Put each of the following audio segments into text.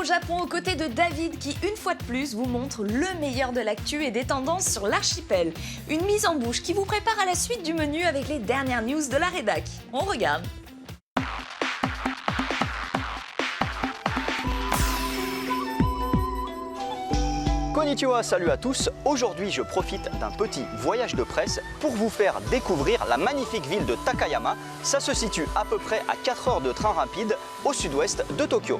au Japon aux côtés de David qui, une fois de plus, vous montre le meilleur de l'actu et des tendances sur l'archipel. Une mise en bouche qui vous prépare à la suite du menu avec les dernières news de la rédac. On regarde. Konnichiwa, salut à tous. Aujourd'hui, je profite d'un petit voyage de presse pour vous faire découvrir la magnifique ville de Takayama. Ça se situe à peu près à 4 heures de train rapide au sud-ouest de Tokyo.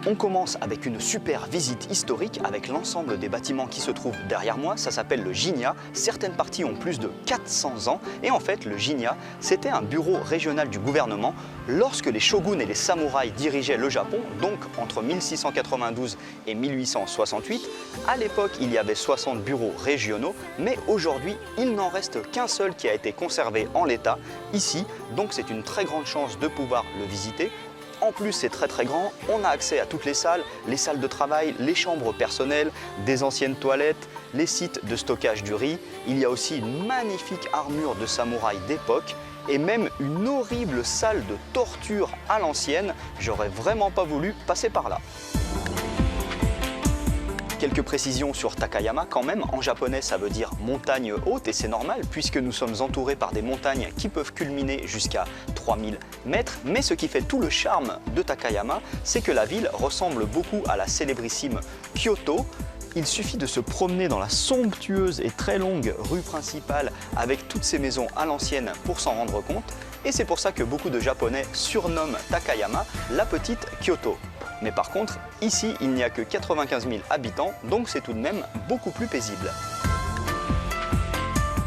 On commence avec une super visite historique avec l'ensemble des bâtiments qui se trouvent derrière moi. Ça s'appelle le Jinya. Certaines parties ont plus de 400 ans. Et en fait, le Jinya, c'était un bureau régional du gouvernement lorsque les shoguns et les samouraïs dirigeaient le Japon, donc entre 1692 et 1868. À l'époque, il y avait 60 bureaux régionaux, mais aujourd'hui, il n'en reste qu'un seul qui a été conservé en l'état, ici. Donc c'est une très grande chance de pouvoir le visiter. En plus, c'est très grand, on a accès à toutes les salles de travail, les chambres personnelles, des anciennes toilettes, les sites de stockage du riz. Il y a aussi une magnifique armure de samouraï d'époque et même une horrible salle de torture à l'ancienne. J'aurais vraiment pas voulu passer par là. Quelques précisions sur Takayama quand même. En japonais, ça veut dire montagne haute et c'est normal puisque nous sommes entourés par des montagnes qui peuvent culminer jusqu'à 3000 mètres. Mais ce qui fait tout le charme de Takayama, c'est que la ville ressemble beaucoup à la célébrissime Kyoto. Il suffit de se promener dans la somptueuse et très longue rue principale avec toutes ces maisons à l'ancienne pour s'en rendre compte. Et c'est pour ça que beaucoup de Japonais surnomment Takayama la petite Kyoto. Mais par contre, ici, il n'y a que 95 000 habitants, donc c'est tout de même beaucoup plus paisible.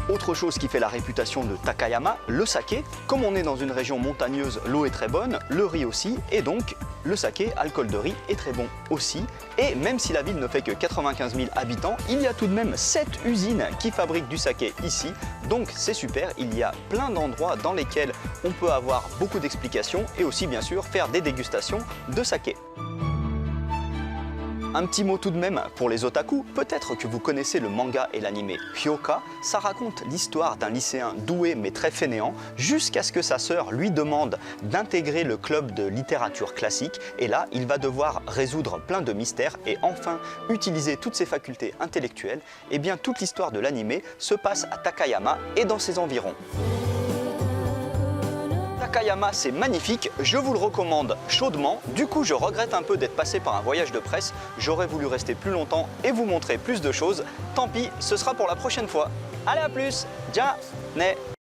Autre chose qui fait la réputation de Takayama, le saké. Comme on est dans une région montagneuse, l'eau est très bonne, le riz aussi, et donc le saké, alcool de riz, est très bon aussi. Et même si la ville ne fait que 95 000 habitants, il y a tout de même 7 usines qui fabriquent du saké ici. Donc c'est super, il y a plein d'endroits dans lesquels on peut avoir beaucoup d'explications et aussi bien sûr faire des dégustations de saké. Un petit mot tout de même pour les otaku, peut-être que vous connaissez le manga et l'anime Hyoka. Ça raconte l'histoire d'un lycéen doué mais très fainéant jusqu'à ce que sa sœur lui demande d'intégrer le club de littérature classique et là il va devoir résoudre plein de mystères et enfin utiliser toutes ses facultés intellectuelles. Et bien toute l'histoire de l'anime se passe à Takayama et dans ses environs. Takayama, c'est magnifique, je vous le recommande chaudement. Du coup, je regrette un peu d'être passé par un voyage de presse. J'aurais voulu rester plus longtemps et vous montrer plus de choses. Tant pis, ce sera pour la prochaine fois. Allez, à plus. Ja ne.